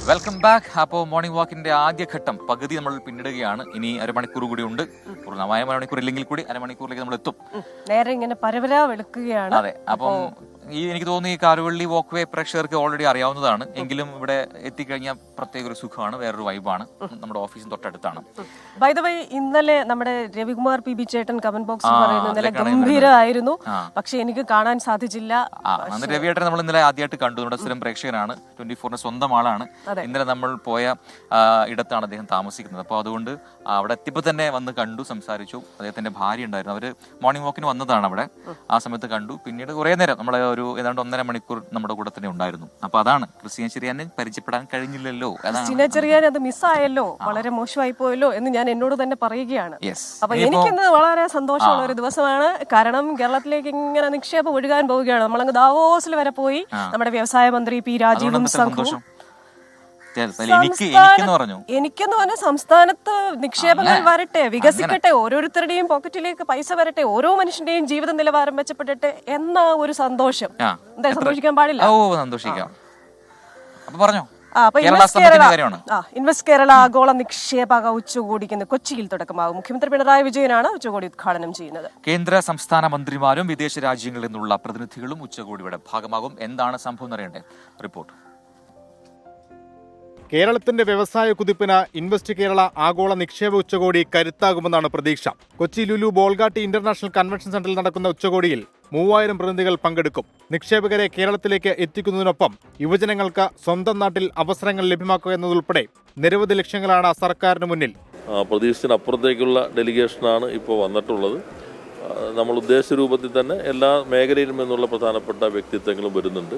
Welcome back. അപ്പോൾ morning വാക്കിന്റെ ആദ്യഘട്ടം പകുതി നമ്മൾ പിന്നിടുകയാണ്. ഇനി അരമണിക്കൂർ കൂടി ഉണ്ട്. പൂർണ്ണമായ മണിക്കൂർ ഇല്ലെങ്കിൽ കൂടി അരമണിക്കൂറിലേക്ക് നമ്മൾ എത്തും. നേരെ ഇങ്ങനെ പരവരാ വെളുക്കുകയാണ്. അതെ. അപ്പം എനിക്ക് തോന്നുന്നു ഈ കാരുവള്ളി വാക്ക് വേ പ്രേക്ഷകർക്ക് ഓൾറെഡി അറിയാവുന്നതാണ്. എങ്കിലും ഇവിടെ എത്തിക്കഴിഞ്ഞാൽ പ്രത്യേക ഒരു സുഖമാണ്, വേറൊരു വൈബാണ്. നമ്മുടെ ഓഫീസിന് തൊട്ടടുത്താണ്. ബൈ ദ വേ, ഇന്നലെ നമ്മുടെ രവികുമാർ പി ബി ചേട്ടൻ കമന്റ് ബോക്സിൽ പറയുന്നത് ഇന്നലെ ഗംഭീരമായിരുന്നു. പക്ഷെ എനിക്ക് കാണാൻ സാധിച്ചില്ല. അന്ന് രവിയേട്ടൻ നമ്മൾ ഇന്നലെ ആദ്യമായിട്ട് കണ്ടു. നമ്മുടെ സ്ഥിരം പ്രേക്ഷകനാണ്, 24 സ്വന്തം ആളാണ്. ഇന്നലെ നമ്മൾ പോയ ഇടത്താണ് അദ്ദേഹം താമസിക്കുന്നത്. അപ്പോൾ അതുകൊണ്ട് അവിടെ എത്തിയപ്പോൾ തന്നെ വന്ന് കണ്ടു, സംസാരിച്ചു. അദ്ദേഹത്തിന്റെ ഭാര്യ ഉണ്ടായിരുന്നു, അവര് മോർണിംഗ് വാക്കിന് വന്നതാണ് അവിടെ. ആ സമയത്ത് കണ്ടു. പിന്നീട് കുറെ നേരം നമ്മളെ ഒരു ഏതാണ്ട് 1.5 മണിക്കൂർ നമ്മുടെ കൂടെ തന്നെ ഉണ്ടായിരുന്നു. അപ്പൊ അതാണ് ക്രിസ്ത്യൻ ചെറിയാനെ പരിചയപ്പെടാൻ കഴിഞ്ഞില്ലല്ലോ, ക്രിസ്ത്യൻ ചെറിയാൻ അത് മിസ്സായല്ലോ, വളരെ മോശമായി പോയല്ലോ എന്ന് ഞാൻ എന്നോട് തന്നെ പറയുകയാണ്. അപ്പൊ എനിക്കിന്ന് വളരെ സന്തോഷമുള്ള ഒരു ദിവസമാണ്. കാരണം കേരളത്തിലേക്ക് ഇങ്ങനെ നിക്ഷേപം ഒഴുകാൻ പോവുകയാണ്. നമ്മളങ്ങ് ദാവോസിൽ വരെ പോയി. നമ്മുടെ വ്യവസായ മന്ത്രി പി രാജീവും സംഘവും എനിക്കെന്ന് പറഞ്ഞ സംസ്ഥാനത്ത് നിക്ഷേപങ്ങൾ വരട്ടെ, വികസിക്കട്ടെ, ഓരോരുത്തരുടെയും പോക്കറ്റിലേക്ക് പൈസ വരട്ടെ, ഓരോ മനുഷ്യന്റെയും ജീവിത നിലവാരം മെച്ചപ്പെടട്ടെ എന്ന ഒരു സന്തോഷം. എന്താ സന്തോഷിക്കാൻ പാടില്ല? ഇൻവെസ്റ്റ് കേരള ആഗോള നിക്ഷേപക ഉച്ചകോടിക്ക് കൊച്ചിയിൽ തുടക്കമാകും. മുഖ്യമന്ത്രി പിണറായി വിജയനാണ് ഉച്ചകോടി ഉദ്ഘാടനം ചെയ്യുന്നത്. കേന്ദ്ര സംസ്ഥാന മന്ത്രിമാരും വിദേശ രാജ്യങ്ങളിൽ നിന്നുള്ള പ്രതിനിധികളും ഉച്ചകോടിയുടെ ഭാഗമാകും. എന്താണ് സംഭവം എന്നറിയണ്ടേ? റിപ്പോർട്ട്. കേരളത്തിന്റെ വ്യവസായ കുതിപ്പിന് ഇൻവെസ്റ്റ് കേരള ആഗോള നിക്ഷേപ ഉച്ചകോടി കരുത്താകുമെന്നാണ് പ്രതീക്ഷ. കൊച്ചി ലുലു ബോൾഗാട്ടി ഇന്റർനാഷണൽ കൺവെൻഷൻ സെന്ററിൽ നടക്കുന്ന ഉച്ചകോടിയിൽ 3000 പ്രതിനിധികൾ പങ്കെടുക്കും. നിക്ഷേപകരെ കേരളത്തിലേക്ക് എത്തിക്കുന്നതിനൊപ്പം യുവജനങ്ങൾക്ക് സ്വന്തം നാട്ടിൽ അവസരങ്ങൾ ലഭ്യമാക്കുക എന്നതുൾപ്പെടെ നിരവധി ലക്ഷ്യങ്ങളാണ് സർക്കാരിന് മുന്നിൽ. പ്രതീക്ഷിച്ചതിനപ്പുറത്തേക്കുള്ള ഡെലിഗേഷനാണ് ഇപ്പോൾ വന്നിട്ടുള്ളത്. നമ്മൾ ഉദ്ദേശിച്ച രൂപത്തിൽ തന്നെ എല്ലാ മേഖലയിലും നിന്നുള്ള പ്രധാനപ്പെട്ട വ്യക്തിത്വങ്ങളും വരുന്നുണ്ട്.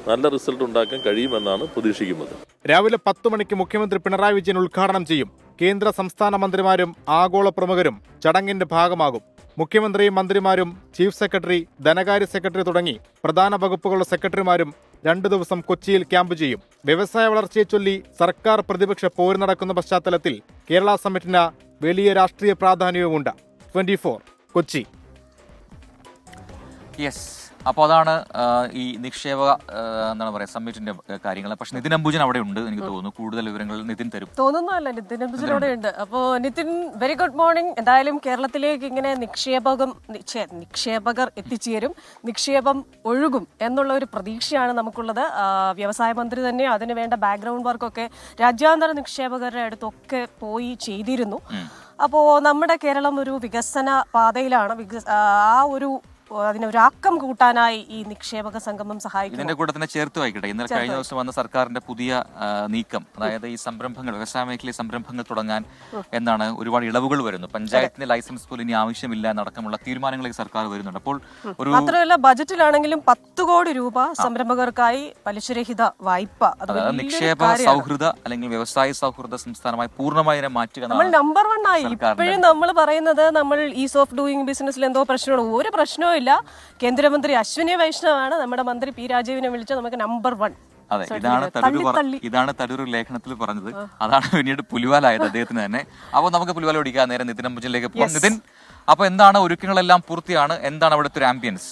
നല്ല റിസൾട്ട് ഉണ്ടാക്കാൻ കഴിയുമെന്നാണ് പ്രതീക്ഷിക്കുന്നത്. രാവിലെ 10 മണിക്ക് മുഖ്യമന്ത്രി പിണറായി വിജയൻ ഉദ്ഘാടനം ചെയ്യും. കേന്ദ്ര സംസ്ഥാന മന്ത്രിമാരും ആഗോള പ്രമുഖരും ചടങ്ങിന്റെ ഭാഗമാകും. മുഖ്യമന്ത്രിയും മന്ത്രിമാരും ചീഫ് സെക്രട്ടറി, ധനകാര്യ സെക്രട്ടറി തുടങ്ങി പ്രധാന വകുപ്പുകളുടെ സെക്രട്ടറിമാരും 2 ദിവസം കൊച്ചിയിൽ ക്യാമ്പ് ചെയ്യും. വ്യവസായ വളർച്ചയെ ചൊല്ലി സർക്കാർ പ്രതിപക്ഷ പോര് നടക്കുന്ന പശ്ചാത്തലത്തിൽ കേരള സമ്മിറ്റിന് വലിയ രാഷ്ട്രീയ പ്രാധാന്യവുമുണ്ട്. 24 കൊച്ചി. അപ്പോൾ അതാണ് ഈ നിക്ഷേപ എന്താണ് പറയുക സമ്മിറ്റിന്റെ കാര്യങ്ങൾ. പക്ഷെ നിതിൻ അംബുജൻ അവിടെ ഉണ്ട്. എനിക്ക് തോന്നുന്നു കൂടുതൽ വിവരങ്ങൾ നിതിൻ തരും. തോന്നുന്നതല്ല, നിതിൻ അംബുജൻ അവിടെ ഉണ്ട്. അപ്പോൾ നിതിൻ, വെരി ഗുഡ് മോർണിംഗ്. എന്തായാലും കേരളത്തിലേക്ക് ഇങ്ങനെ നിക്ഷേപകർ എത്തിച്ചേരും, നിക്ഷേപം ഒഴുകും എന്നുള്ള ഒരു പ്രതീക്ഷയാണ് നമുക്കുള്ളത്. വ്യവസായ മന്ത്രി തന്നെ അതിന് വേണ്ട ബാക്ക്ഗ്രൗണ്ട് വർക്കൊക്കെ രാജ്യാന്തര നിക്ഷേപകരുടെ അടുത്തൊക്കെ പോയി ചെയ്തിരുന്നു. അപ്പോൾ നമ്മുടെ കേരളം ഒരു വികസന പാതയിലാണ്. അതിനൊരാക്കം കൂട്ടാനായി ഈ നിക്ഷേപക സംഗമം സഹായിക്കും. ഇതിന്റെ കൂടെ തന്നെ ചേർത്ത് വായിക്കട്ടെ, ഇന്നലെ കഴിഞ്ഞ ദിവസം വന്ന സർക്കാരിന്റെ പുതിയ നീക്കം, അതായത് ഈ സംരംഭങ്ങൾ, വ്യവസായ മേഖലയിൽ സംരംഭങ്ങൾ തുടങ്ങാൻ എന്നാണ് ഒരുപാട് ഇളവുകൾ വരുന്നു. പഞ്ചായത്തിന്റെ ലൈസൻസ് പോലും ഇനി ആവശ്യമില്ല എന്നടക്കമുള്ള തീരുമാനങ്ങളിലേക്ക് സർക്കാർ വരുന്നുണ്ട്. അപ്പോൾ ഒരു മാത്രമല്ല ബജറ്റിലാണെങ്കിലും 10 കോടി രൂപ സംരംഭകർക്കായി പലിശരഹിത വായ്പ, നിക്ഷേപ സൗഹൃദ അല്ലെങ്കിൽ വ്യവസായ സൗഹൃദ സംസ്ഥാനമായി പൂർണ്ണമായി മാറ്റുക. നമ്മൾ നമ്പർ 1 ആയി. ഇപ്പോഴും നമ്മൾ പറയുന്നത് നമ്മൾ ഈസ് ഓഫ് ഡൂയിങ് ബിസിനസ്സിൽ എന്തോ പ്രശ്നമാണ്. ഒരു പ്രശ്നവും ഇല്ല. കേന്ദ്രമന്ത്രി അശ്വിനി വൈഷ്ണവാണ് നമ്മുടെ മന്ത്രി പി രാജീവിനെ വിളിച്ച് നമുക്ക് നമ്പർ 1. അതെ, ഇതാണ് തരൂർ ലേഖനത്തിൽ പറഞ്ഞത്. അതാണ് പിന്നീട് പുലിവാലായത് അദ്ദേഹത്തിന് തന്നെ. അപ്പോൾ നമുക്ക് പുലിവാല ഓടിക്കാൻ നേരെ നിതിൻ അംബുജനിലേക്ക് പോകാം. നിതിൻ, അപ്പൊ എന്താണ് ഒരുക്കങ്ങളെല്ലാം പൂർത്തിയാണ്, എന്താണ് അവിടുത്തെ ഒരു ആംബിയൻസ്?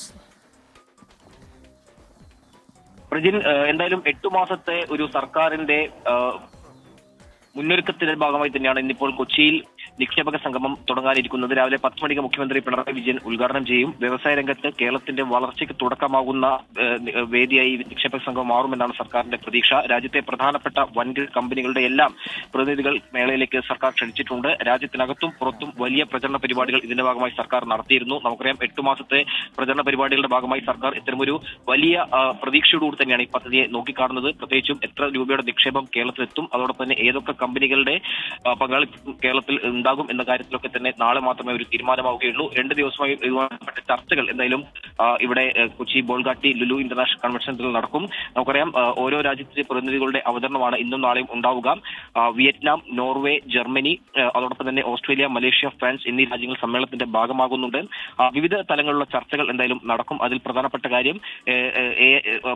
പ്രജിൻ, എന്തായാലും 8 മാസത്തെ ഒരു സർക്കാരിന്റെ മുന്നൊരുക്കത്തിന്റെ ഭാഗമായി തന്നെയാണ് ഇന്നിപ്പോൾ കൊച്ചിയിൽ നിക്ഷേപക സംഗമം തുടങ്ങാനിരിക്കുന്നത്. രാവിലെ 10 മണിക്ക് മുഖ്യമന്ത്രി പിണറായി വിജയൻ ഉദ്ഘാടനം ചെയ്യും. വ്യവസായ രംഗത്ത് കേരളത്തിന്റെ വളർച്ചയ്ക്ക് തുടക്കമാകുന്ന വേദിയായി നിക്ഷേപക സംഗമം മാറുമെന്നാണ് സർക്കാരിന്റെ പ്രതീക്ഷ. രാജ്യത്തെ പ്രധാനപ്പെട്ട വൻകിട കമ്പനികളുടെ എല്ലാം പ്രതിനിധികൾ മേളയിലേക്ക് സർക്കാർ ക്ഷണിച്ചിട്ടുണ്ട്. രാജ്യത്തിനകത്തും പുറത്തും വലിയ പ്രചരണ പരിപാടികൾ ഇതിന്റെ ഭാഗമായി സർക്കാർ നടത്തിയിരുന്നു. നമുക്കറിയാം, 8 മാസത്തെ പ്രചരണ പരിപാടികളുടെ ഭാഗമായി സർക്കാർ ഇത്തരമൊരു വലിയ പ്രതീക്ഷയോടുകൂടി തന്നെയാണ് ഈ പദ്ധതിയെ നോക്കിക്കാണുന്നത്. പ്രത്യേകിച്ചും എത്ര രൂപയുടെ നിക്ഷേപം കേരളത്തിലെത്തും, അതോടൊപ്പം തന്നെ ഏതൊക്കെ കമ്പനികളുടെ പങ്കാളിത്തം കേരളത്തിൽ ഉണ്ടാകും എന്ന കാര്യത്തിലൊക്കെ തന്നെ നാളെ മാത്രമേ ഒരു തീരുമാനമാവുകയുള്ളൂ. 2 ദിവസമായി ഇതുമായിട്ട് ചർച്ചകൾ എന്തായാലും ഇവിടെ കൊച്ചി ബോൾഗാട്ടി ലുലു ഇന്റർനാഷണൽ കൺവെൻഷൻ സെന്ററിൽ നടക്കും. നമുക്കറിയാം, ഓരോ രാജ്യത്തെ പ്രതിനിധികളുടെ അവതരണമാണ് ഇന്നും നാളെയും ഉണ്ടാവുക. വിയറ്റ്നാം, നോർവേ, ജർമ്മനി, അതോടൊപ്പം തന്നെ ഓസ്ട്രേലിയ, മലേഷ്യ, ഫ്രാൻസ് എന്നീ രാജ്യങ്ങൾ സമ്മേളനത്തിന്റെ ഭാഗമാകുന്നുണ്ട്. വിവിധ തലങ്ങളിലുള്ള ചർച്ചകൾ എന്തായാലും നടക്കും. അതിൽ പ്രധാനപ്പെട്ട കാര്യം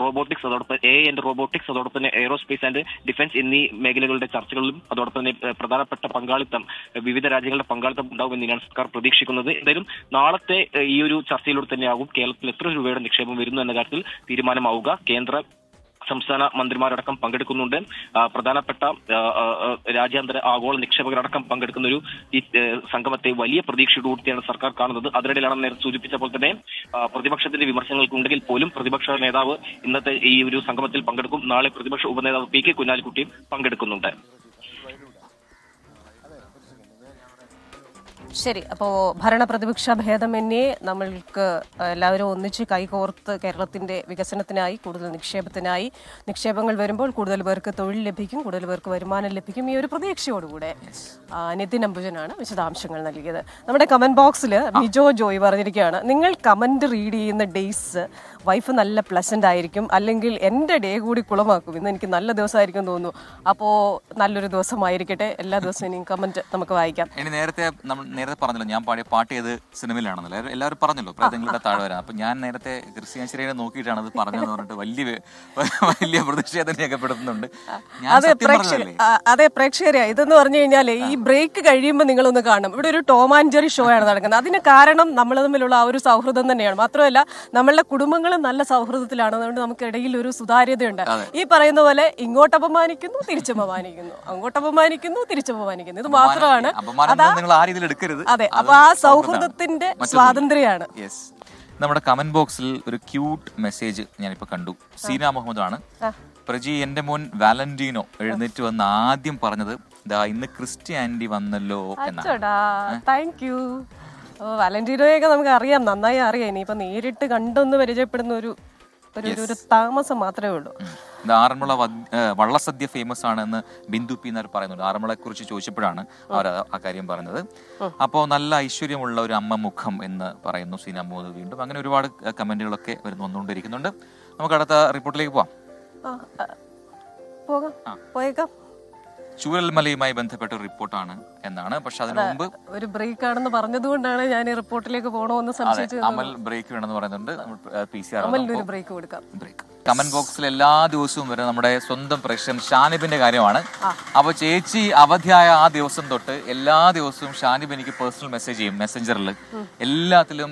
റോബോട്ടിക്സ്, അതോടൊപ്പം റോബോട്ടിക്സ്, അതോടൊപ്പം തന്നെ എയ്റോസ്പേസ് ആൻഡ് ഡിഫൻസ് എന്നീ മേഖലകളുടെ ചർച്ചകളിലും അതോടൊപ്പം തന്നെ പ്രധാനപ്പെട്ട പങ്കാളിത്തം, വിവിധ രാജ്യങ്ങളുടെ പങ്കാളിത്തം ഉണ്ടാകുമെന്ന് തന്നെയാണ് സർക്കാർ പ്രതീക്ഷിക്കുന്നത്. എന്തായാലും നാളത്തെ ഈ ഒരു ചർച്ചയിലൂടെ തന്നെയാകും കേരളത്തിൽ എത്ര രൂപയുടെ നിക്ഷേപം വരുന്നു എന്ന കാര്യത്തിൽ തീരുമാനമാവുക. കേന്ദ്ര സംസ്ഥാന മന്ത്രിമാരടക്കം പങ്കെടുക്കുന്നുണ്ട്. പ്രധാനപ്പെട്ട രാജ്യാന്തര ആഗോള നിക്ഷേപകരടക്കം പങ്കെടുക്കുന്ന ഒരു ഈ സംഗമത്തെ വലിയ പ്രതീക്ഷയോടുകൂടിയാണ് സർക്കാർ കാണുന്നത്. അതിനിടയിലാണ് നേരത്തെ സൂചിപ്പിച്ചപ്പോൾ തന്നെ പ്രതിപക്ഷത്തിന്റെ വിമർശനങ്ങൾക്കുണ്ടെങ്കിൽ പോലും പ്രതിപക്ഷ നേതാവ് ഇന്നത്തെ ഈ ഒരു സംഗമത്തിൽ പങ്കെടുക്കും. നാളെ പ്രതിപക്ഷ ഉപനേതാവ് പി കെ കുഞ്ഞാലിക്കുട്ടിയും പങ്കെടുക്കുന്നുണ്ട്. ശരി, അപ്പോൾ ഭരണപ്രതിപക്ഷ ഭേദമന്യേ നമ്മൾക്ക് എല്ലാവരും ഒന്നിച്ച് കൈകോർത്ത് കേരളത്തിന്റെ വികസനത്തിനായി, കൂടുതൽ നിക്ഷേപത്തിനായി, നിക്ഷേപങ്ങൾ വരുമ്പോൾ കൂടുതൽ പേർക്ക് തൊഴിൽ ലഭിക്കും, കൂടുതൽ പേർക്ക് വരുമാനം ലഭിക്കും, ഈ ഒരു പ്രതീക്ഷയോടുകൂടെ നിതിൻ അംബുജനാണ് വിശദാംശങ്ങൾ നൽകിയത്. നമ്മുടെ കമന്റ് ബോക്സിൽ മിജോ ജോയ് പറഞ്ഞിരിക്കുകയാണ്, നിങ്ങൾ കമന്റ് റീഡ് ചെയ്യുന്ന ഡേയ്സ് വൈഫ് നല്ല പ്ലസന്റ് ആയിരിക്കും, അല്ലെങ്കിൽ എൻ്റെ ഡേ കൂടി കുളമാക്കും, ഇന്ന് എനിക്ക് നല്ല ദിവസമായിരിക്കും തോന്നുന്നു. അപ്പോൾ നല്ലൊരു ദിവസമായിരിക്കട്ടെ. എല്ലാ ദിവസവും ഇനി കമന്റ് നമുക്ക് വായിക്കാം. ഇനി നേരത്തെ പറഞ്ഞല്ലോ ഞാൻ പാടിയ പാട്ട് ഏത് സിനിമയിലാണെന്നല്ലോ എല്ലാവരും പറഞ്ഞല്ലോ പ്രേതങ്ങളുടെ താഴെ വരാം. അപ്പൊ ഞാൻ നേരത്തെ ക്രിസ്ത്യാനിയെ നോക്കിയിട്ടാണ് അത് പറഞ്ഞതെന്ന് പറഞ്ഞിട്ട് വലിയ പ്രതിഷേധം രേഖപ്പെടുത്തുന്നുണ്ട്. അതെ പ്രേക്ഷകരെ, ഇതെന്ന് പറഞ്ഞു കഴിഞ്ഞാൽ ഈ ബ്രേക്ക് കഴിയുമ്പോൾ നിങ്ങളൊന്ന് കാണണം. ഇവിടെ ഒരു ടോം ആൻഡ് ജെറി ഷോ ആണ് നടക്കുന്നത്. അതിന് കാരണം നമ്മൾ തമ്മിലുള്ള ആ ഒരു സൗഹൃദം തന്നെയാണ്. മാത്രമല്ല നമ്മളുടെ കുടുംബങ്ങളും നല്ല സൗഹൃദത്തിലാണ്. അതുകൊണ്ട് നമുക്കിടയിൽ ഒരു സുതാര്യതയുണ്ട്. ഈ പറയുന്ന പോലെ ഇങ്ങോട്ട് അപമാനിക്കുന്നു, തിരിച്ചപമാനിക്കുന്നു, അങ്ങോട്ട് അപമാനിക്കുന്നു, തിരിച്ചപമാനിക്കുന്നു. ഇത് മാത്രമാണ്. അതെ, അപ്പൊ ആ സൗഹൃദത്തിന്റെ സ്വാതന്ത്ര്യമാണ്. നമ്മുടെ കമന്റ് ബോക്സിൽ ഒരു ക്യൂട്ട് മെസ്സേജ് ഞാനിപ്പോ കണ്ടു. സീന മുഹമ്മദ് ആണ്. പ്രജി, എന്റെ മോൻ വാലന്റീനോ എഴുന്നേറ്റ് വന്ന് ആദ്യം പറഞ്ഞത് ഇന്ന് ക്രിസ്ത്യാനിറ്റി വന്നല്ലോ എന്നാണ്. Thank you. വാലന്റീനോയൊക്കെ നമുക്ക് അറിയാം, നന്നായി അറിയാം. ഇനിയിപ്പോ നേരിട്ട് കണ്ടൊന്ന് പരിചയപ്പെടുന്ന ഒരു താമസം മാത്രമേ ഉള്ളൂ. ആറന്മുള വള്ളസദ്യ ഫേമസ് ആണെന്ന് ബിന്ദു പി എന്നവർ പറയുന്നുണ്ട്. ആറന്മുളയെ കുറിച്ച് ചോദിച്ചപ്പോഴാണ് അവർ ആ കാര്യം പറഞ്ഞത്. അപ്പോൾ നല്ല ഐശ്വര്യമുള്ള ഒരു അമ്മ മുഖം എന്ന് പറയുന്നു സീന മുഹമ്മദ്. വീണ്ടും അങ്ങനെ ഒരുപാട് കമന്റുകളൊക്കെ വന്നുകൊണ്ടിരിക്കുന്നുണ്ട്. നമുക്ക് അടുത്ത റിപ്പോർട്ടിലേക്ക് പോയേക്കാം. ചൂരൽമലയുമായി ബന്ധപ്പെട്ട ഒരു റിപ്പോർട്ടാണ് എന്നാണ്. പക്ഷെ അതിനു മുമ്പ് ഒരു ബ്രേക്ക് ആണെന്ന് പറഞ്ഞതുകൊണ്ടാണ് ഞാൻ ഈ റിപ്പോർട്ടിലേക്ക് പോകണമെന്ന് സംശയിച്ചത്. അമൽ ബ്രേക്ക് വേണമെന്ന് പറയുന്നുണ്ട്. ബ്രേക്ക് കൊടുക്കാം. കമന്റ് ബോക്സിൽ എല്ലാ ദിവസവും വരെ നമ്മുടെ സ്വന്തം പ്രേക്ഷകൻ ഷാനിബിന്റെ കാര്യമാണ്. അപ്പൊ ചേച്ചി അവധിയായ ആ ദിവസം തൊട്ട് എല്ലാ ദിവസവും ഷാനിബ് എനിക്ക് പേഴ്സണൽ മെസ്സേജ് ചെയ്യും മെസ്സഞ്ചറിൽ. എല്ലാത്തിലും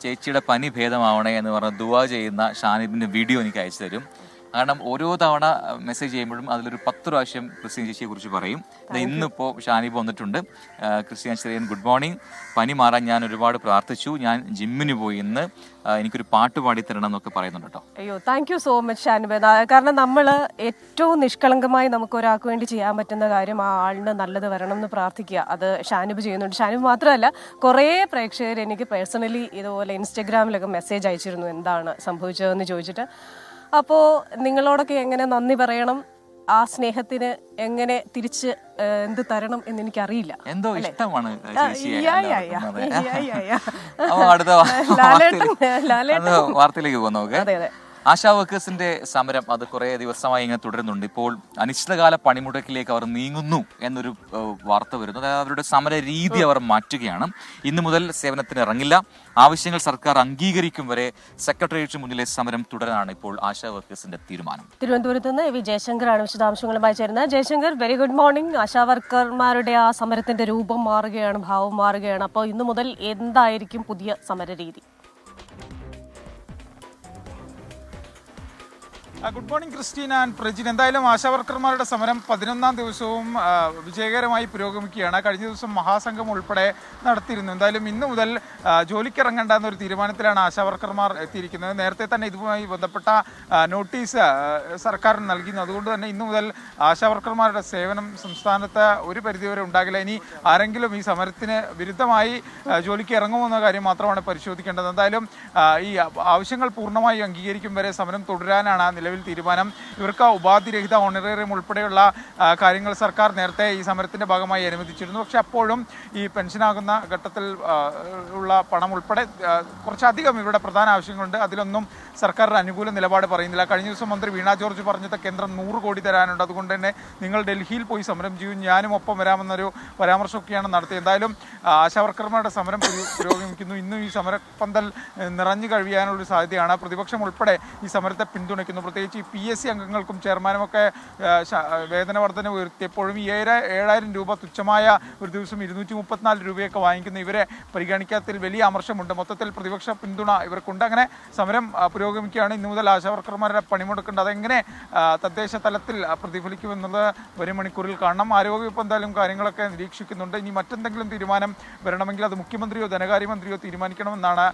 ചേച്ചിയുടെ പനി ഭേദമാവണേ എന്ന് പറഞ്ഞ് ദുആ ചെയ്യുന്ന ഷാനിബിന്റെ വീഡിയോ എനിക്ക് അയച്ചു തരും. കാരണം ഓരോ തവണ മെസ്സേജ് ചെയ്യുമ്പോഴും അതിലൊരു 10 പ്രാവശ്യം ക്രിസ്ത്യൻ ചേച്ചിയെ കുറിച്ച് പറയും. ഇന്നിപ്പോ ഷാനിബ് വന്നിട്ടുണ്ട്. Christian Cherian, good morning. പനി മാറാൻ ഞാൻ ഒരുപാട് പ്രാർത്ഥിച്ചു. ഞാൻ ജിമ്മിന് പോയി, ഇന്ന് എനിക്കൊരു പാട്ട് പാടി തരണം എന്നൊക്കെ പറയുന്നുണ്ട് കേട്ടോ. അയ്യോ, thank you so much Shanib. കാരണം നമ്മൾ ഏറ്റവും നിഷ്കളങ്കമായി നമുക്ക് ഒരാൾക്ക് വേണ്ടി ചെയ്യാൻ പറ്റുന്ന കാര്യം ആ ആളിന് നല്ലത് വരണം എന്ന് പ്രാർത്ഥിക്കുക. അത് ഷാനിബ് ചെയ്യുന്നുണ്ട്. ഷാനിബ് മാത്രമല്ല, കുറേ പ്രേക്ഷകർ എനിക്ക് പേഴ്സണലി ഇതുപോലെ ഇൻസ്റ്റഗ്രാമിലൊക്കെ മെസ്സേജ് അയച്ചിരുന്നു എന്താണ് സംഭവിച്ചതെന്ന് ചോദിച്ചിട്ട്. അപ്പോൾ നിങ്ങളോടൊക്കെ എങ്ങനെ നന്ദി പറയണം, ആ സ്നേഹത്തിന് എങ്ങനെ തിരിച്ച് എന്ത് തരണം എന്ന് എനിക്കറിയില്ല. എന്തോ ഇഷ്ടമാണ് വാർത്തയിലേക്ക് പോകുന്നു. അതെ അതെ, ആശാ വർക്കേഴ്സിന്റെ സമരം അത് കുറെ ദിവസമായി ഇങ്ങനെ തുടരുന്നുണ്ട്. ഇപ്പോൾ അനിശ്ചിതകാല പണിമുടക്കിലേക്ക് അവർ നീങ്ങുന്നു എന്നൊരു വാർത്ത വരുന്നു. അതായത് അവരുടെ സമര രീതി അവർ മാറ്റുകയാണ്. ഇന്നു മുതൽ സേവനത്തിന് ഇറങ്ങില്ല. ആവശ്യങ്ങൾ സർക്കാർ അംഗീകരിക്കും വരെ സെക്രട്ടേറിയറ്റിന് മുന്നിലെ സമരം തുടരാനാണ് ഇപ്പോൾ ആശാ വർക്കേഴ്സിന്റെ തീരുമാനം. തിരുവനന്തപുരത്ത് നിന്ന് വി ജയശങ്കറാണ് വിശദാംശങ്ങളുമായി ചേരുന്നത്. Jayasankar, very good morning. ASHA വർക്കർമാരുടെ ആ സമരത്തിന്റെ രൂപം മാറുകയാണ്, ഭാവം മാറുകയാണ്. അപ്പോൾ ഇന്നു മുതൽ എന്തായിരിക്കും പുതിയ സമര രീതി? Good morning Christina and Prajin. എന്തായാലും ആശാവർക്കർമാരുടെ സമരം 11ാം ദിവസവും വിജയകരമായി പുരോഗമിക്കുകയാണ്. കഴിഞ്ഞ ദിവസം മഹാസംഘം ഉൾപ്പെടെ നടത്തിയിരുന്നു. എന്തായാലും ഇന്നു മുതൽ ജോലിക്കിറങ്ങേണ്ട എന്നൊരു തീരുമാനത്തിലാണ് ആശാവർക്കർമാർ എത്തിയിരിക്കുന്നത്. നേരത്തെ തന്നെ ഇതുമായി ബന്ധപ്പെട്ട നോട്ടീസ് സർക്കാരിന് നൽകിയിരുന്നു. അതുകൊണ്ട് തന്നെ ഇന്നു മുതൽ ആശാവർക്കർമാരുടെ സേവനം സംസ്ഥാനത്ത് ഒരു പരിധിവരെ ഉണ്ടാകില്ല. ഇനി ആരെങ്കിലും ഈ സമരത്തിന് വിരുദ്ധമായി ജോലിക്ക് ഇറങ്ങുമെന്ന കാര്യം മാത്രമാണ് പരിശോധിക്കേണ്ടത്. എന്തായാലും ഈ ആവശ്യങ്ങൾ പൂർണ്ണമായി അംഗീകരിക്കും വരെ സമരം തുടരാനാണ് നിലവിൽ തീരുമാനം. ഇവർക്ക് ഉപാധിരഹിത ഓണറേറിയം ഉൾപ്പെടെയുള്ള കാര്യങ്ങൾ സർക്കാർ നേരത്തെ ഈ സമരത്തിന്റെ ഭാഗമായി അനുവദിച്ചിരുന്നു. പക്ഷെ അപ്പോഴും ഈ പെൻഷനാകുന്ന ഘട്ടത്തിൽ ഉള്ള പണം ഉൾപ്പെടെ കുറച്ചധികം ഇവരുടെ പ്രധാന ആവശ്യങ്ങളുണ്ട്. അതിലൊന്നും സർക്കാർ അനുകൂല നിലപാട് പറയുന്നില്ല. കഴിഞ്ഞ ദിവസം മന്ത്രി വീണ ജോർജ് പറഞ്ഞത് കേന്ദ്രം 100 കോടി തരാനുണ്ട്, അതുകൊണ്ട് തന്നെ നിങ്ങൾ ഡൽഹിയിൽ പോയി സമരം ചെയ്യും, ഞാനും ഒപ്പം വരാമെന്നൊരു പരാമർശമൊക്കെയാണ് നടത്തിയത്. എന്തായാലും ആശാവർക്കർമാരുടെ സമരം പുരോഗമിക്കുന്നു. ഇന്നും ഈ സമരപ്പന്തൽ നിറഞ്ഞു കഴിയാനുള്ളൊരു സാധ്യതയാണ്. പ്രതിപക്ഷം ഉൾപ്പെടെ ഈ സമരത്തെ പിന്തുണയ്ക്കുന്നു. പ്രത്യേകിച്ച് ഈ PSC അംഗങ്ങൾക്കും ചെയർമാനുമൊക്കെ വേതന വർധന ഉയർത്തിയപ്പോഴും ഈ 7,000 രൂപ തുച്ഛമായ ഒരു ദിവസം 234 രൂപയൊക്കെ വാങ്ങിക്കുന്ന ഇവരെ പരിഗണിക്കാത്തതിൽ വലിയ അമർഷമുണ്ട്. മൊത്തത്തിൽ പ്രതിപക്ഷ പിന്തുണ ഇവർക്കുണ്ട്. അങ്ങനെ സമരം പുരോഗമിക്കുകയാണ്. ഇന്നു മുതൽ ആശാവർക്കർമാരുടെ പണിമുടക്കുണ്ട്. അതെങ്ങനെ തദ്ദേശ തലത്തിൽ പ്രതിഫലിക്കുമെന്നുള്ളത് വരും മണിക്കൂറിൽ കാണണം. ആരോഗ്യവകുപ്പ് എന്തായാലും കാര്യങ്ങളൊക്കെ നിരീക്ഷിക്കുന്നുണ്ട്. ഇനി മറ്റെന്തെങ്കിലും തീരുമാനം വരണമെങ്കിൽ അത് മുഖ്യമന്ത്രിയോ ധനകാര്യമന്ത്രിയോ തീരുമാനിക്കണമെന്നാണ്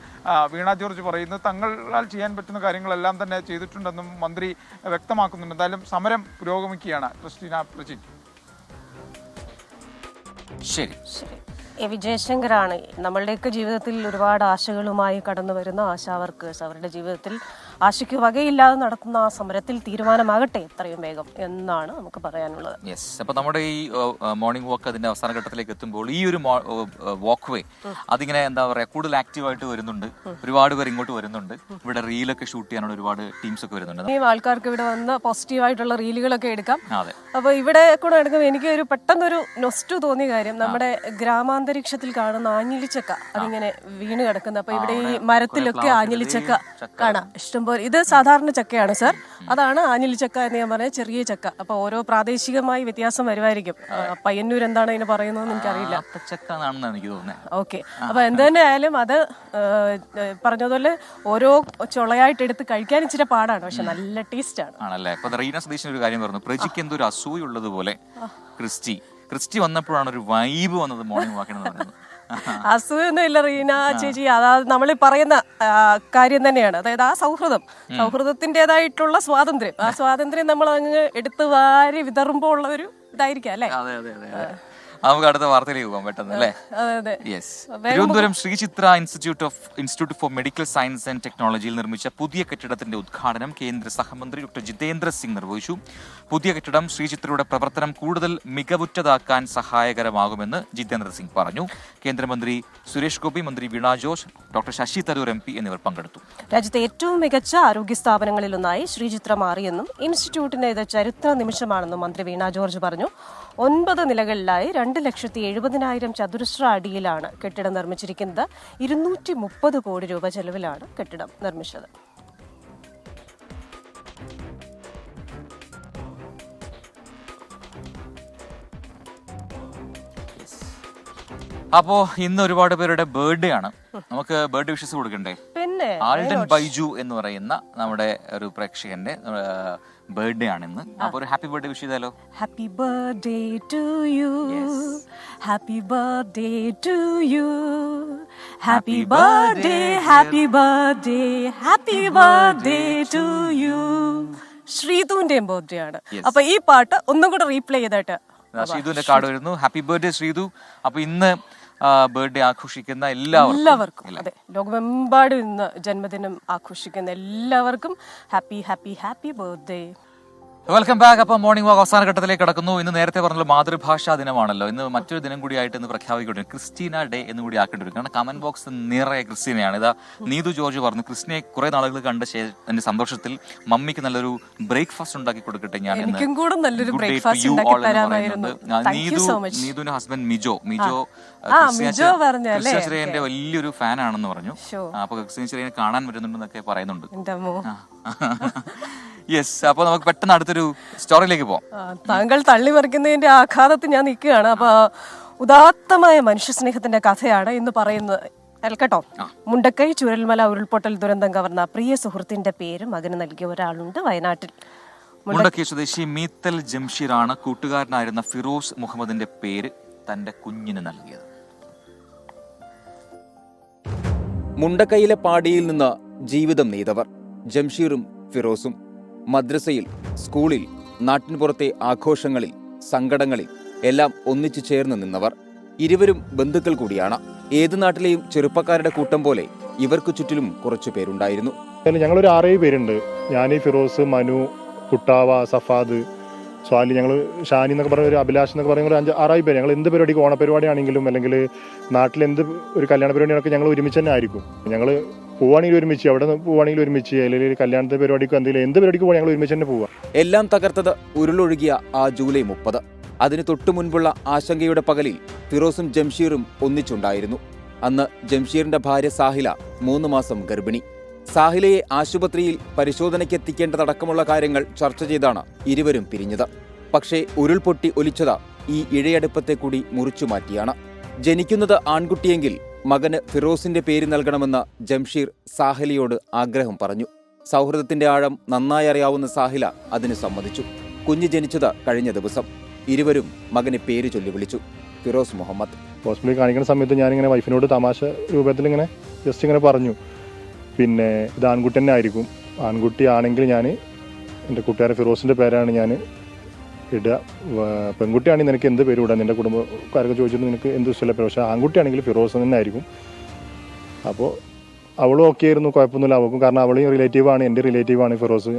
വീണ ജോർജ് പറയുന്നത്. തങ്ങളാൽ ചെയ്യാൻ പറ്റുന്ന കാര്യങ്ങളെല്ലാം തന്നെ ചെയ്തിട്ടുണ്ടെന്നും മന്ത്രി വ്യക്തമാക്കുന്നുണ്ട്. എന്തായാലും സമരം പുരോഗമിക്കുകയാണ്. ക്രിസ്റ്റീന പ്രജിൻ. ശരി. വിജയശങ്കറാണ്. നമ്മളുടെയൊക്കെ ജീവിതത്തിൽ ഒരുപാട് ആശകളുമായി കടന്നു വരുന്ന ആശാ വർക്കേഴ്സ് അവരുടെ ജീവിതത്തിൽ ആശയ്ക്ക് വകയില്ലാതെ നടത്തുന്ന ആ സമരത്തിൽ തീരുമാനമാകട്ടെ എത്രയും വേഗം എന്നാണ് നമുക്ക് പറയാനുള്ളത്. യെസ്. അപ്പൊ നമ്മുടെ ഈ മോർണിംഗ് വാക്ക് അതിന്റെ അവസാന ഘട്ടത്തിലേക്ക് എത്തുമ്പോൾ ഈ ഒരു വാക്ക് വേ അതിങ്ങനെ എന്താ പറയാ കൂടുതൽ ആക്റ്റീവായിട്ട് വരുന്നുണ്ട്. ഒരുപാട് പേർ ഇങ്ങോട്ട് വരുന്നുണ്ട്. ഇവിടെ റീലൊക്കെ ഷൂട്ട് ചെയ്യാനുള്ള ഒരുപാട് ടീംസ് ഒക്കെ വരുന്നുണ്ട്. ഈ ആൾക്കാർക്ക് ഇവിടെ വന്ന് പോസിറ്റീവായിട്ടുള്ള റീലുകളൊക്കെ എടുക്കാം. അതെ. അപ്പൊ ഇവിടെ കൂടെ എടുക്കുമ്പോൾ എനിക്ക് ഒരു പെട്ടെന്നൊരു നൊസ്റ്റു തോന്നിയ കാര്യം നമ്മുടെ ഗ്രാമാന്തരീക്ഷത്തിൽ കാണുന്ന ആഞ്ഞിലിച്ചക്ക അതിങ്ങനെ വീണ് കിടക്കുന്നത്. അപ്പൊ ഇവിടെ ഈ മരത്തിലൊക്കെ ആഞ്ഞിലിച്ചക്ക കാണാം ഇഷ്ടംപോലെ. ഇത് സാധാരണ ചക്കയാണ് സർ. അതാണ് ആഞ്ഞിലിച്ചക്ക എന്ന് ഞാൻ പറഞ്ഞ ചെറിയ ചക്ക. അപ്പൊ ഓരോ പ്രാദേശികമായി വ്യത്യാസം വരുമായിരിക്കും. പയ്യന്നൂർ എന്താണ് ഇതിന് പറയുന്നതെന്ന് എനിക്കറിയില്ല. എനിക്ക് തോന്നുന്നത്. ഓക്കെ. അപ്പൊ എന്ത് തന്നെ ആയാലും അത് പറഞ്ഞതുപോലെ ഓരോ ചുളയായിട്ട് എടുത്ത് കഴിക്കാൻ ഇച്ചിരി പാടാണ്. പക്ഷെ നല്ല ടേസ്റ്റ് ആണ്. ആണല്ലേ. അപ്പൊ റീന സതീശൻ ഒരു കാര്യം പറഞ്ഞു. പ്രജിക്ക് എന്തൊരു അസൂയുള്ളത് പോലെ ക്രിസ്റ്റി വന്നപ്പോഴാണ് ഒരു വൈബ് വന്നത് മോർണിംഗ് വാക്കിനെന്ന് പറയുന്നത്. അസൂയൊന്നും ഇല്ല റീന ചേച്ചി. അതായത് നമ്മൾ പറയുന്ന കാര്യം തന്നെയാണ്. അതായത് ആ സൗഹൃദത്തിൻ്റെതായിട്ടുള്ള സ്വാതന്ത്ര്യം, ആ സ്വാതന്ത്ര്യം നമ്മൾ അങ്ങ് എടുത്ത് വാരി വിതറുമ്പോൾ ഉള്ള ഒരു ഇതായിരിക്കാം അല്ലേ. നമുക്ക് അടുത്ത വാർത്തയിലേക്ക് പോകാം പെട്ടെന്ന് അല്ലേ. Yes. Thiruvananthapuram Sree Chitra institute for medical science and ടെക്നോളജിയിൽ നിർമ്മിച്ച പുതിയ കെട്ടിടത്തിന്റെ ഉദ്ഘാടനം കേന്ദ്ര സഹമന്ത്രി ഡോക്ടർ ജിതേന്ദ്ര സിംഗ് നിർവഹിച്ചു. പുതിയ കെട്ടിടം ശ്രീചിത്രയുടെ പ്രവർത്തനം കൂടുതൽ മികവുറ്റതാക്കാൻ സഹായകരമാകുമെന്ന് ജിതേന്ദ്ര സിംഗ് പറഞ്ഞു. കേന്ദ്രമന്ത്രി സുരേഷ് ഗോപി, മന്ത്രി വീണ ജോർജ്, ഡോക്ടർ ശശി തരൂർ MP എന്നിവർ പങ്കെടുത്തു. രാജ്യത്തെ ഏറ്റവും മികച്ച ആരോഗ്യ സ്ഥാപനങ്ങളിലൊന്നായി ശ്രീചിത്ര മാറിയെന്നും ഇൻസ്റ്റിറ്റ്യൂട്ടിന്റെ ഇത് ചരിത്ര നിമിഷമാണെന്നും മന്ത്രി വീണ ജോർജ് പറഞ്ഞു. 9 നിലകളിലായി 2,70,000 ചതുരശ്ര അടിയിലാണ് കെട്ടിടം നിർമ്മിച്ചിരിക്കുന്നത്. 230 കോടി രൂപ ചെലവിലാണ് കെട്ടിടം നിർമ്മിച്ചത്. അപ്പോ ഇന്ന് ഒരുപാട് പേരുടെ ബർത്ത്ഡേ ആണ്. നമുക്ക് ബർത്ത്ഡേ വിഷസ് കൊടുക്കണ്ടേ? പിന്നെ ആൾഡൻ ബൈജു എന്ന് പറയുന്ന നമ്മുടെ ഒരു പ്രേക്ഷകന്റെ ബർത്ത്ഡേ ആണ് ഇന്ന്. അപ്പൊ ഒരു ഹാപ്പി ബർത്ത്ഡേ വിഷ് ചെയ്താലോ? Happy birthday to you, happy birthday to you, happy birthday, happy birthday, happy birthday to you. ശ്രീതുവിന്റെയും ബർത്ത്ഡേ ആണ്. അപ്പൊ ഈ പാട്ട് ഒന്നും കൂടെ റീപ്ലേ ചെയ്തിട്ട് ശ്രീതുവിന്റെ കാർഡ് വരുന്നു. Happy birthday Sreethu. അപ്പൊ ഇന്ന് ബർത്ത്ഡേ ആഘോഷിക്കുന്ന എല്ലാവർക്കും, അതെ, ലോകമെമ്പാടും ഇന്ന് ജന്മദിനം ആഘോഷിക്കുന്ന എല്ലാവർക്കും happy happy happy birthday. Welcome back. അപ്പോൾ മോർണിംഗ് വാക്ക് അവസാന ഘട്ടത്തിലേക്ക് കടക്കുന്നു. ഇന്ന് നേരത്തെ പറഞ്ഞല്ലോ മാതൃഭാഷാ ദിനമാണല്ലോ. ഇന്ന് മറ്റൊരു ദിനം കൂടിയായിട്ട് ഇന്ന് പ്രഖ്യാപിക്കേണ്ടി ക്രിസ്റ്റീന ഡേ എന്ന് കൂടി ആക്കേണ്ടി വരും. കാരണം കമന്റ് ബോക്സ് നിറയെ ക്രിസ്റ്റീനയാണ്. ഇതാ നീതു ജോർജ് പറഞ്ഞു, ക്രിസ്റ്റീനയെ കുറെ നാളുകൾ കണ്ട എന്റെ സന്തോഷത്തിൽ മമ്മിക്ക് നല്ലൊരു ബ്രേക്ക്ഫാസ്റ്റ് ഉണ്ടാക്കി കൊടുക്കട്ടെ ഞാൻ. നീതുവിന്റെ ഹസ്ബൻഡ് മിജോ ക്രിസ്റ്റീന ചെറിയന്റെ വലിയൊരു ഫാൻ ആണെന്ന് പറഞ്ഞു. അപ്പൊ ക്രിസ്റ്റീന ചെറിയനെ കാണാൻ വരുന്നുണ്ടെന്നൊക്കെ പറയുന്നുണ്ട്. യെസ്. അപ്പൊ നമുക്ക് പെട്ടെന്ന് അടുത്തൊരു സ്റ്റോറിയിലേക്ക് പോവാം. താങ്കൾ തള്ളിമറിക്കുന്നതിന്റെ ആഘാതത്തിൽ ഞാൻ നിൽക്കുകയാണ്. അപ്പൊ ഉദാത്തമായ മനുഷ്യസ്നേഹത്തിന്റെ കഥയാണ് ഇന്ന് പറയുന്നത്. കേട്ടോ, മുണ്ടക്കൈ ചുരൽമല ഉരുൾപൊട്ടൽ ദുരന്തം കവർന്ന പ്രിയ സുഹൃത്തിന്റെ പേര് മകന് നൽകിയ ഒരാളുണ്ട് വയനാട്ടിൽ. മുണ്ടക്കൈ സ്വദേശി മീത്തൽ ജംഷീറാണ് കൂട്ടുകാരനായിരുന്ന ഫിറോസ് മുഹമ്മദിന്റെ പേര് തന്റെ കുഞ്ഞിന് നൽകിയത്. മുണ്ടക്കൈയിലെ പാടിയിൽ നിന്ന് ജീവിതം നെയ്തവർ ജംഷീറും ഫിറോസും. മദ്രസയിൽ, സ്കൂളിൽ, നാട്ടിൻപുറത്തെ ആഘോഷങ്ങളിൽ, സങ്കടങ്ങളിൽ എല്ലാം ഒന്നിച്ചു ചേർന്ന് നിന്നവർ. ഇരുവരും ബന്ധുക്കൾ കൂടിയാണ്. ഏത് നാട്ടിലെയും ചെറുപ്പക്കാരുടെ കൂട്ടം പോലെ ഇവർക്ക് ചുറ്റിലും കുറച്ചു പേരുണ്ടായിരുന്നു. ഞങ്ങളൊരു 6-7 പേരുണ്ട്. ഞാൻ, ഫിറോസ്, മനു, കുട്ടാവ, സഫാദ്, സ്വാലി, ഞങ്ങൾ ഷാനി എന്നൊക്കെ പറഞ്ഞ ഒരു അഭിലാഷ് എന്നൊക്കെ പറയുന്ന ഒരു 5-6 പേര്. ഞങ്ങൾ എന്ത് പരിപാടിക്ക്, ഓണപരിപാടിയാണെങ്കിലും അല്ലെങ്കിൽ നാട്ടിൽ എന്ത് ഒരു കല്യാണ പരിപാടിയാണൊക്കെ ഞങ്ങൾ ഒരുമിച്ച് തന്നെ ആയിരിക്കും. ഞങ്ങൾ പോവുകയാണെങ്കിൽ ഒരുമിച്ച്, അവിടെ പോവുകയാണെങ്കിൽ ഒരുമിച്ച്, അല്ലെങ്കിൽ കല്യാണത്തെ പരിപാടിക്കോ എന്തെങ്കിലും എന്ത് പരിപാടിക്ക് പോകാൻ ഞങ്ങൾ ഒരുമിച്ച് തന്നെ പോവുക. എല്ലാം തകർത്തത് ഉരുളൊഴുകിയ ആ ജൂലൈ 30. അതിന് തൊട്ടു മുൻപുള്ള ആശങ്കയുടെ പകലിൽ ഫിറോസും ജംഷീറും ഒന്നിച്ചുണ്ടായിരുന്നു. അന്ന് ജംഷീറിന്റെ ഭാര്യ സാഹില 3 മാസം ഗർഭിണി. സാഹിലയെ ആശുപത്രിയിൽ പരിശോധനയ്ക്കെത്തിക്കേണ്ടതടക്കമുള്ള കാര്യങ്ങൾ ചർച്ച ചെയ്താണ് ഇരുവരും പിരിഞ്ഞത്. പക്ഷേ ഉരുൾപൊട്ടി ഒലിച്ചത് ഈ ഇഴയടുപ്പത്തെ കൂടി മുറിച്ചു മാറ്റിയാണ്. ജനിക്കുന്നത് ആൺകുട്ടിയെങ്കിൽ മകന് ഫിറോസിന്റെ പേര് നൽകണമെന്ന് ജംഷീർ സാഹിലയോട് ആഗ്രഹം പറഞ്ഞു. സൗഹൃദത്തിന്റെ ആഴം നന്നായി അറിയാവുന്ന സാഹില അതിന് സമ്മതിച്ചു. കുഞ്ഞ് ജനിച്ചത് കഴിഞ്ഞ ദിവസം. ഇരുവരും മകന് പേര് ചൊല്ലി വിളിച്ചു, ഫിറോസ് മുഹമ്മദ്. ഹോസ്പിറ്റലിൽ കാണിക്കുന്ന സമയത്ത് ഞാനിങ്ങനെ വൈഫിനോട് തമാശ രൂപത്തിൽ ഇങ്ങനെ ജസ്റ്റ് ഇങ്ങനെ പറഞ്ഞു, പിന്നെ ഇത് ആൺകുട്ടി തന്നെ ആയിരിക്കും, ആൺകുട്ടി ആണെങ്കിൽ ഞാൻ എൻ്റെ കൂട്ടുകാരൻ ഫിറോസിൻ്റെ പേരാണ് ഞാൻ ഇടുക, പെൺകുട്ടിയാണെങ്കിൽ നിനക്ക് എന്ത് പേര് ഇടാം, നിൻ്റെ കുടുംബക്കാരൊക്കെ ചോദിച്ചിട്ട് നിനക്ക് എന്ത് ഇഷ്ടമുള്ള പേര്, പക്ഷേ ആൺകുട്ടിയാണെങ്കിൽ ഫിറോസ് തന്നെ ആയിരിക്കും. അപ്പോൾ അവളും ഓക്കെ ആയിരുന്നു, കുഴപ്പമൊന്നുമില്ല അവൾക്കും, കാരണം അവളെയും റിലേറ്റീവാണ്, എൻ്റെ റിലേറ്റീവാണ് ഫിറോസ്.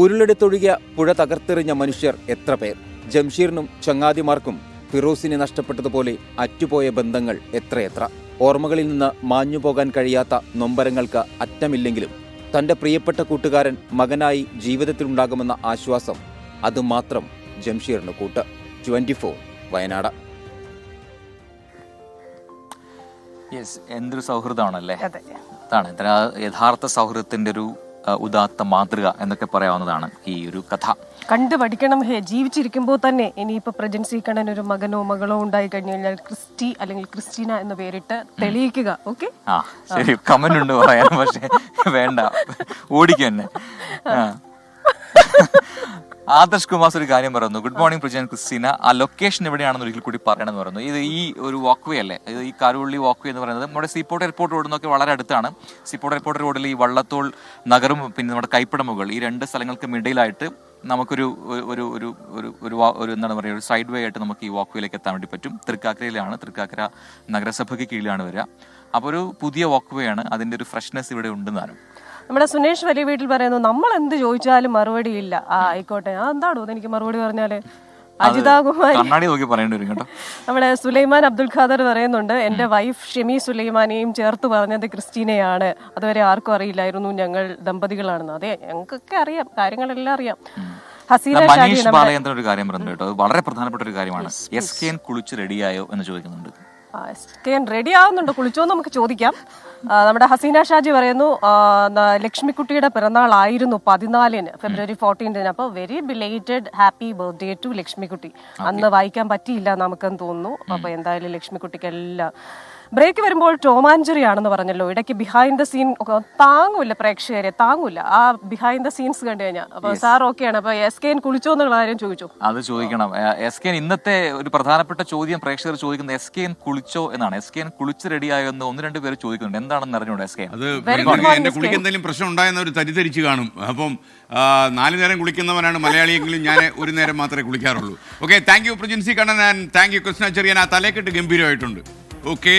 ഉരുളെടുത്തൊഴുകിയ പുഴ തകർത്തെറിഞ്ഞ മനുഷ്യർ എത്ര പേർ. ജംഷീറിനും ചങ്ങാതിമാർക്കും ഫിറോസിനെ നഷ്ടപ്പെട്ടതുപോലെ അറ്റുപോയ ബന്ധങ്ങൾ എത്രയെത്ര. ഓർമ്മകളിൽ നിന്ന് മാഞ്ഞുപോകാൻ കഴിയാത്ത നൊമ്പരങ്ങൾക്ക് അറ്റമില്ലെങ്കിലും തന്റെ പ്രിയപ്പെട്ട കൂട്ടുകാരൻ മകനായി ജീവിതത്തിലുണ്ടാകുമെന്ന ആശ്വാസം അതുമാത്രം ജംഷീറിന് കൂട്ട്. 24 വയനാട്. എന്തൊരു സൗഹൃദമാണല്ലേ. അതെ. അതാണ് യഥാർത്ഥ സൗഹൃദത്തിന്റെ ഒരു ഉദാത്ത മാതൃക എന്നൊക്കെ പറയാവുന്നതാണ് ഈ ഒരു കഥ. കണ്ടു പഠിക്കണം. ജീവിച്ചിരിക്കുമ്പോൾ തന്നെ ഇനിയിപ്പോ പ്രജൻസി കണ്ണൻ ഒരു മകനോ മകളോ ഉണ്ടായി കഴിഞ്ഞു കഴിഞ്ഞാൽ ക്രിസ്റ്റി അല്ലെങ്കിൽ ക്രിസ്റ്റീന എന്ന് പേരിട്ട് തെളിയിക്കുക. ഓക്കെ, ആ ശരി. കമന്റ് ഉണ്ട് പറയാൻ, പക്ഷെ വേണ്ട, ഓടിക്കും തന്നെ. ആദർശ് കുമാർ ഒരു കാര്യം പറയുന്നു, ഗുഡ് മോർണിംഗ് പ്രജൻ ക്രിസ്റ്റീന, ആ ലൊക്കേഷൻ എവിടെയാണെന്ന് ഒരിക്കൽ കൂടി പറയണമെന്ന് പറയുന്നു. ഇത് ഈ ഒരു വാക്ക് വേ അല്ലേ, ഇത് ഈ കാരുവള്ളി വാക്ക് വേ എന്ന് പറയുന്നത് നമ്മുടെ സീപോർട്ട് എയർപോർട്ട് റോഡിൽ നിന്നൊക്കെ വളരെ അടുത്താണ്. സീപോർട്ട് എയർപോർട്ട് റോഡിൽ ഈ വള്ളത്തോൾ നഗറും പിന്നെ നമ്മുടെ കൈപ്പടമുകൾ, ഈ രണ്ട് സ്ഥലങ്ങൾക്കും ഇടയിലായിട്ട് നമുക്കൊരു ഒരു ഒരു ഒരു ഒരു എന്താണ് പറയുക, ഒരു സൈഡ് വേ ആയിട്ട് നമുക്ക് ഈ വാക്ക് വേയിലേക്ക് എത്താൻ വേണ്ടി പറ്റും. തൃക്കാക്കരയിലാണ്, തൃക്കാക്കര നഗരസഭയ്ക്ക് കീഴിലാണ് വരിക. അപ്പോൾ ഒരു പുതിയ വാക്ക് വേ ആണ്, അതിൻ്റെ ഒരു ഫ്രഷ്നെസ് ഇവിടെ ഉണ്ടെന്നാണ്. നമ്മുടെ സുനേഷ് വലിയ വീട്ടിൽ പറയുന്നു, നമ്മൾ എന്ത് ചോദിച്ചാലും മറുപടി ഇല്ല. ആയിക്കോട്ടെ, എന്താണോ എനിക്ക് മറുപടി പറഞ്ഞാല്. അജിതാകുമാരി കണ്ണാടി നോക്കി പറയേണ്ടി വരും കേട്ടോ. നമ്മുടെ സുലൈമാൻ അബ്ദുൽ ഖാദർ പറയുന്നുണ്ട്, എന്റെ വൈഫ് ഷെമി സുലൈമാനെയും ചേർത്ത് പറഞ്ഞത് ക്രിസ്റ്റീനയാണ്, അതുവരെ ആർക്കും അറിയില്ലായിരുന്നു ഞങ്ങൾ ദമ്പതികളാണെന്ന്. അതെ, ഞങ്ങൾക്കൊക്കെ അറിയാം, കാര്യങ്ങളെല്ലാം അറിയാം. ഹസീന മനീഷ് ബാലചന്ദ്രൻ ഒരു കാര്യം പറഞ്ഞു കേട്ടോ, അത് വളരെ പ്രധാനപ്പെട്ട ഒരു കാര്യമാണ്. SKN കുളിച്ച് റെഡിയായോ എന്ന് ചോദിക്കുന്നുണ്ട്. SKN റെഡി ആവുന്നുണ്ടോ, കുളിച്ചോന്ന് നമുക്ക് ചോദിക്കാം. നമ്മുടെ ഹസീന ഷാജി പറയുന്നു, ലക്ഷ്മിക്കുട്ടിയുടെ പിറന്നാളായിരുന്നു 14 ഫെബ്രുവരി 14. അപ്പോൾ very belated happy birthday to Lakshmikutty. അന്ന് വായിക്കാൻ പറ്റിയില്ല നമുക്കെന്ന് തോന്നുന്നു. അപ്പോൾ എന്തായാലും ലക്ഷ്മിക്കുട്ടിക്ക് എല്ലാം. ബ്രേക്ക് വരുമ്പോൾ ടോമാഞ്ചറി ആണെന്ന് പറഞ്ഞല്ലോ, ഇടയ്ക്ക് ബിഹൈൻഡ് ദ സീൻ താങ്ങൂല്ല, പ്രേക്ഷകരെ താങ്ങൂല്ല ആ ബിഹൈൻഡ് ദ സീൻസ് കണ്ടു കഴിഞ്ഞാൽ. അപ്പൊ സാർ ഓക്കെയാണ്. അപ്പൊ SKN കുളിച്ചോ എന്നുള്ള കാര്യം ചോദിച്ചു. അത് ചോദിക്കണം. SKN ഇന്നത്തെ ഒരു പ്രധാനപ്പെട്ട ചോദ്യം പ്രേക്ഷകർ ചോദിക്കുന്നത് SKN കുളിച്ചോ എന്നാണ്. SKN കുളിച്ച് റെഡിയായോ എന്ന് 1-2 പേര് ചോദിക്കുന്നുണ്ട്. എന്താണെന്ന് അറിഞ്ഞൂടെ SKN? അത് എന്റെ കുളിക്ക് എന്തെങ്കിലും പ്രശ്നം ഉണ്ടായെന്ന് അവർ തെറ്റിദ്ധരിച്ച് കാണും. അപ്പം 4 നേരം കുളിക്കുന്നവനാണ് മലയാളിയെങ്കിലും ഞാൻ ഒരു നേരം മാത്രമേ കുളിക്കാറുള്ളൂ. Okay, thank you Prajinsi Kannan, and thank you Krishna Cherian. ആ തലേക്കെട്ട് ഗംഭീരമായിട്ടുണ്ട്. ഓക്കെ.